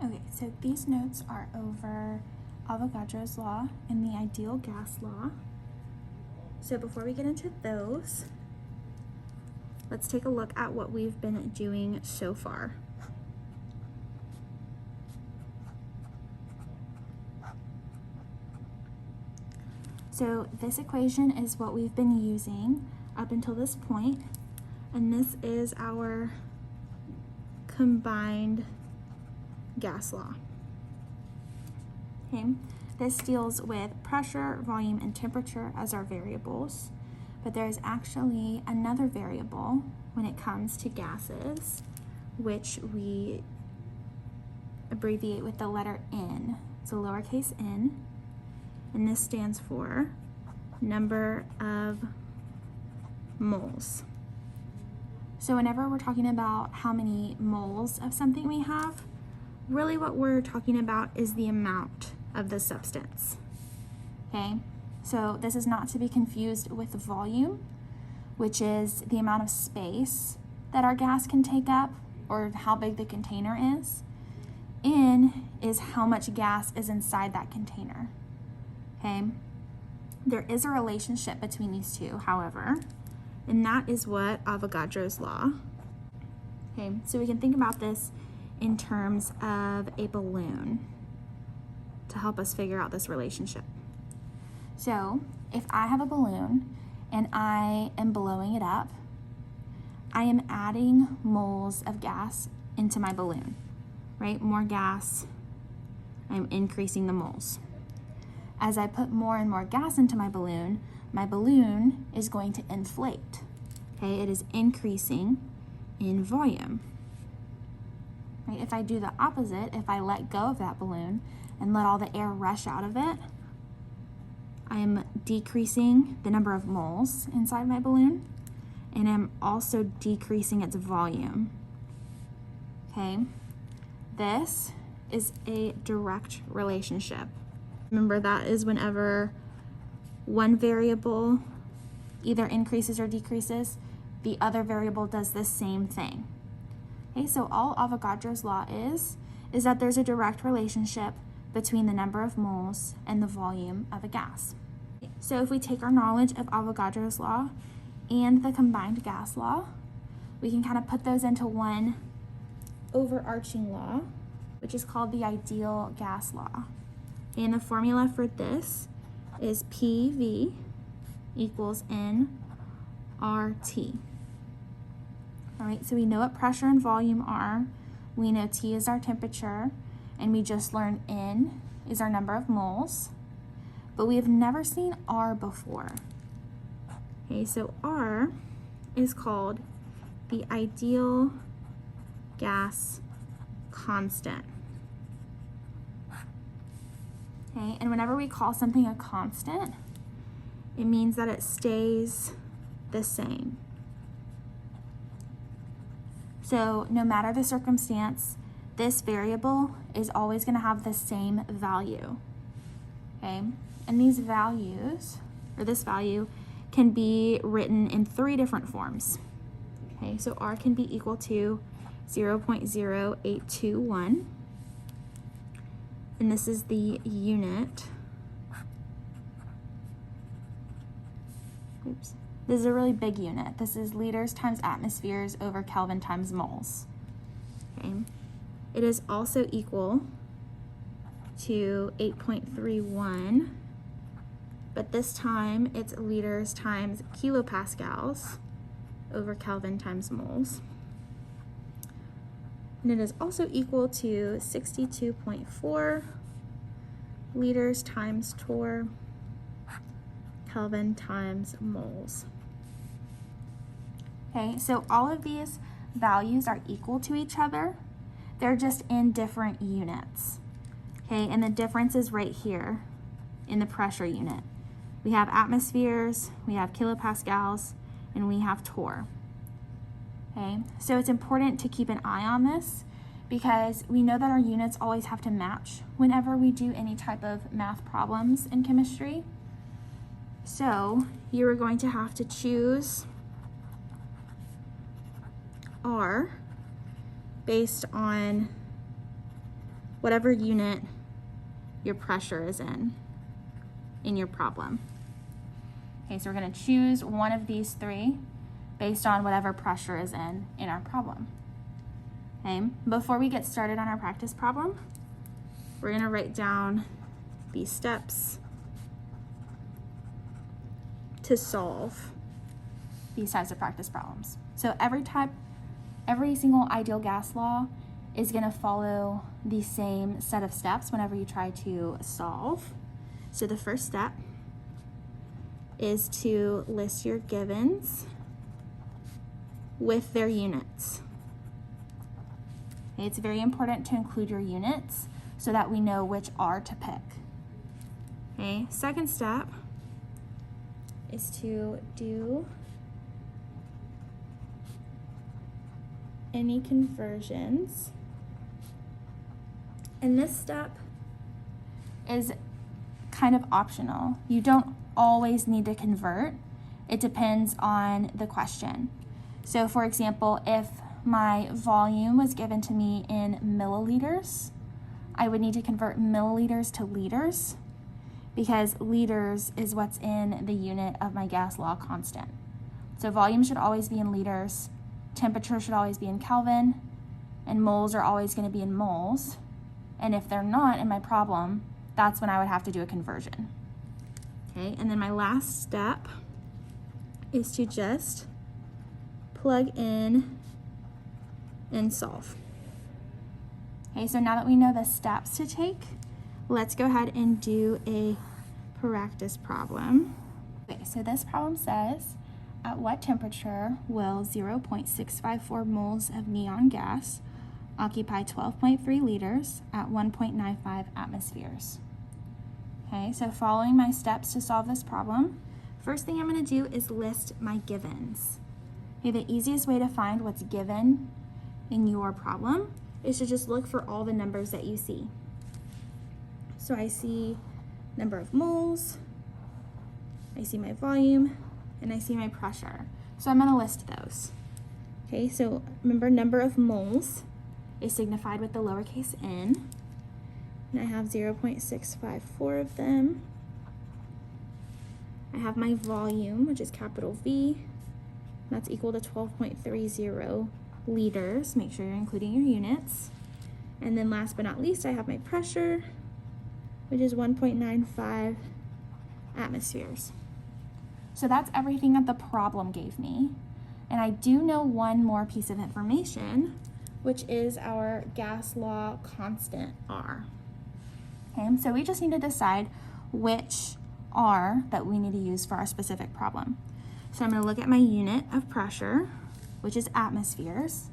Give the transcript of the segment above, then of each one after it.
Okay, so these notes are over Avogadro's law and the ideal gas law. So before we get into those, let's take a look at what we've been doing so far. So this equation is what we've been using up until this point, and this is our combined gas law. Okay, this deals with pressure, volume, and temperature as our variables, but there's actually another variable when it comes to gases, which we abbreviate with the letter N. It's a lowercase n, and this stands for number of moles. So whenever we're talking about how many moles of something we have, really what we're talking about is the amount of the substance. Okay, so this is not to be confused with volume, which is the amount of space that our gas can take up or how big the container is. N is how much gas is inside that container. Okay, there is a relationship between these two, however, and that is what Avogadro's law. Okay, so we can think about this in terms of a balloon to help us figure out this relationship. So if I have a balloon and I am blowing it up, I am adding moles of gas into my balloon, right? More gas, I'm increasing the moles. As I put more and more gas into my balloon is going to inflate. Okay, it is increasing in volume. Right? If I do the opposite, if I let go of that balloon and let all the air rush out of it, I am decreasing the number of moles inside my balloon, and I'm also decreasing its volume. Okay, this is a direct relationship. Remember, that is whenever one variable either increases or decreases, the other variable does the same thing. Okay, so all Avogadro's law is that there's a direct relationship between the number of moles and the volume of a gas. So if we take our knowledge of Avogadro's law and the combined gas law, we can kind of put those into one overarching law, which is called the ideal gas law. And the formula for this is PV equals nRT. All right, so we know what pressure and volume are. We know T is our temperature, and we just learned N is our number of moles, but we have never seen R before. Okay, so R is called the ideal gas constant. Okay, and whenever we call something a constant, it means that it stays the same. So no matter the circumstance, this variable is always going to have the same value. Okay, and these values, or this value, can be written in three different forms. Okay, so R can be equal to 0.0821. And this is the unit. Oops. This is a really big unit. This is liters times atmospheres over Kelvin times moles. Okay. It is also equal to 8.31, but this time it's liters times kilopascals over Kelvin times moles. And it is also equal to 62.4 liters times torr Kelvin times moles. Okay, so all of these values are equal to each other. They're just in different units. Okay, and the difference is right here in the pressure unit. We have atmospheres, we have kilopascals, and we have torr. Okay, so it's important to keep an eye on this because we know that our units always have to match whenever we do any type of math problems in chemistry. So you are going to have to choose R based on whatever unit your pressure is in your problem. Okay, so we're going to choose one of these three based on whatever pressure is in our problem. Okay, before we get started on our practice problem, we're going to write down these steps to solve these types of practice problems. So every single ideal gas law is going to follow the same set of steps whenever you try to solve. So the first step is to list your givens with their units. Okay, it's very important to include your units so that we know which R to pick. Okay, second step is to do any conversions. And this step is kind of optional. You don't always need to convert. It depends on the question. So for example, if my volume was given to me in milliliters, I would need to convert milliliters to liters because liters is what's in the unit of my gas law constant. So volume should always be in liters, temperature should always be in Kelvin, and moles are always going to be in moles. And if they're not in my problem, that's when I would have to do a conversion. Okay, and then my last step is to just plug in and solve. Okay, so now that we know the steps to take, let's go ahead and do a practice problem. Okay, so this problem says, at what temperature will 0.654 moles of neon gas occupy 12.3 liters at 1.95 atmospheres? Okay, so following my steps to solve this problem, first thing I'm going to do is list my givens. Okay, the easiest way to find what's given in your problem is to just look for all the numbers that you see. So I see number of moles, I see my volume, and I see my pressure. So I'm going to list those. Okay, so remember, number of moles is signified with the lowercase n, and I have 0.654 of them. I have my volume, which is capital V, that's equal to 12.30 liters. Make sure you're including your units. And then last but not least, I have my pressure, which is 1.95 atmospheres. So that's everything that the problem gave me. And I do know one more piece of information, which is our gas law constant R. Okay, so we just need to decide which R that we need to use for our specific problem. So I'm going to look at my unit of pressure, which is atmospheres,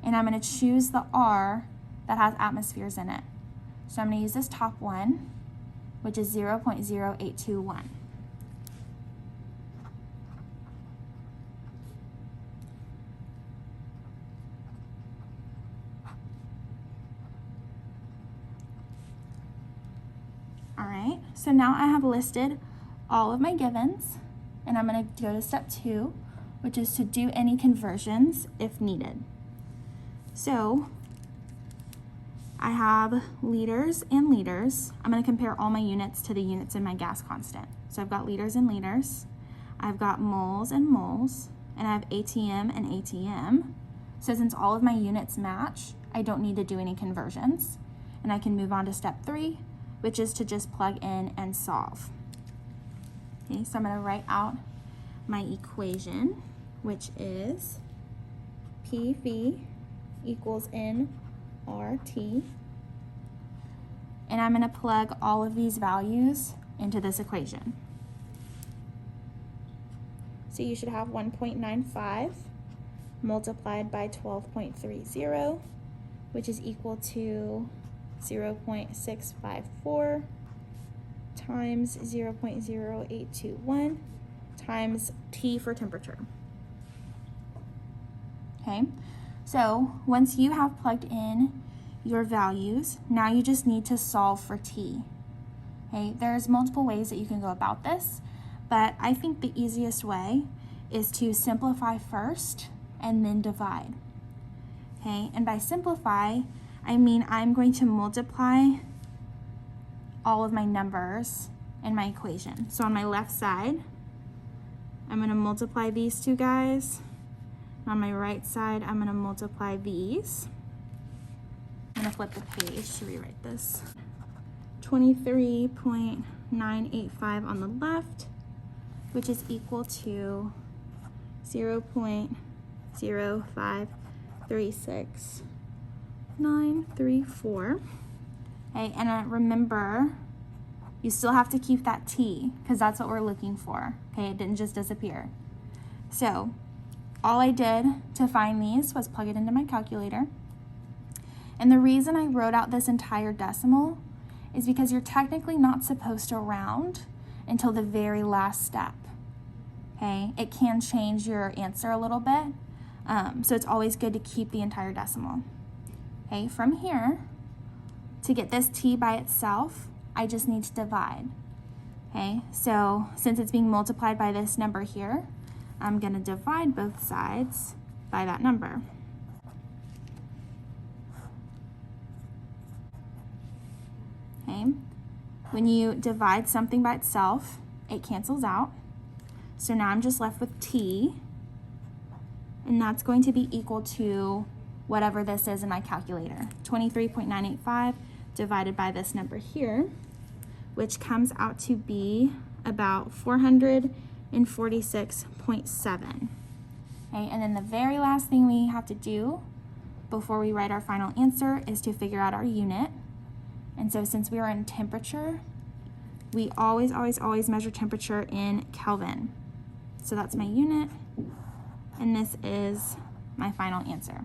and I'm going to choose the R that has atmospheres in it. So I'm going to use this top one, which is 0.0821. All right, so now I have listed all of my givens, and I'm going to go to step 2, which is to do any conversions if needed. So I have liters and liters. I'm going to compare all my units to the units in my gas constant. So I've got liters and liters, I've got moles and moles, and I have ATM and ATM. So since all of my units match, I don't need to do any conversions. And I can move on to step 3, which is to just plug in and solve. Okay, so I'm going to write out my equation, which is PV equals nRT. And I'm going to plug all of these values into this equation. So you should have 1.95 multiplied by 12.30, which is equal to 0.654 times 0.0821 times T for temperature. Okay, so once you have plugged in your values, now you just need to solve for T. Okay, there's multiple ways that you can go about this, but I think the easiest way is to simplify first and then divide. Okay, and by simplify, I mean I'm going to multiply all of my numbers in my equation. So on my left side, I'm going to multiply these two guys. On my right side, I'm going to multiply these. I'm going to flip the page to rewrite this. 23.985 on the left, which is equal to 0.0536934. Okay, and remember, you still have to keep that t, because that's what we're looking for. Okay, it didn't just disappear. So all I did to find these was plug it into my calculator. And the reason I wrote out this entire decimal is because you're technically not supposed to round until the very last step. Okay, it can change your answer a little bit, so it's always good to keep the entire decimal. Okay, from here, to get this t by itself, I just need to divide. Okay, so since it's being multiplied by this number here, I'm going to divide both sides by that number. Okay, when you divide something by itself, it cancels out. So now I'm just left with t, and that's going to be equal to whatever this is in my calculator. 23.985 divided by this number here, which comes out to be about 446.7. Okay, and then the very last thing we have to do before we write our final answer is to figure out our unit. And so since we are in temperature, we always measure temperature in Kelvin. So that's my unit, and this is my final answer.